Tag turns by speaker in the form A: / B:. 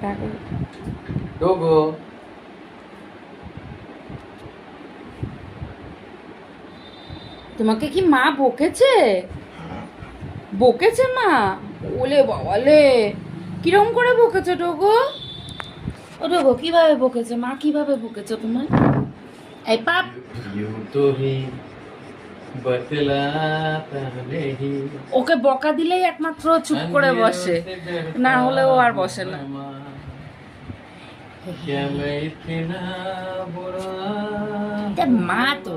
A: ডাকো।
B: ডোগো
A: তোমাকে কি মা বকেছে? বকেছে মা? ওলে বাবালে, কিরম করে বকেছে ডোগো? ও ডোগো কিভাবে বকেছে? মা কিভাবে বকেছে তোমার? এই পাপ।
B: यूं तो ही बतलाता नहीं
A: ওকে বকা দিলেই একমাত্র চুপ করে বসে, না হলে ও আর বসে না।
B: क्या मैं इतना बुरा
A: মা তো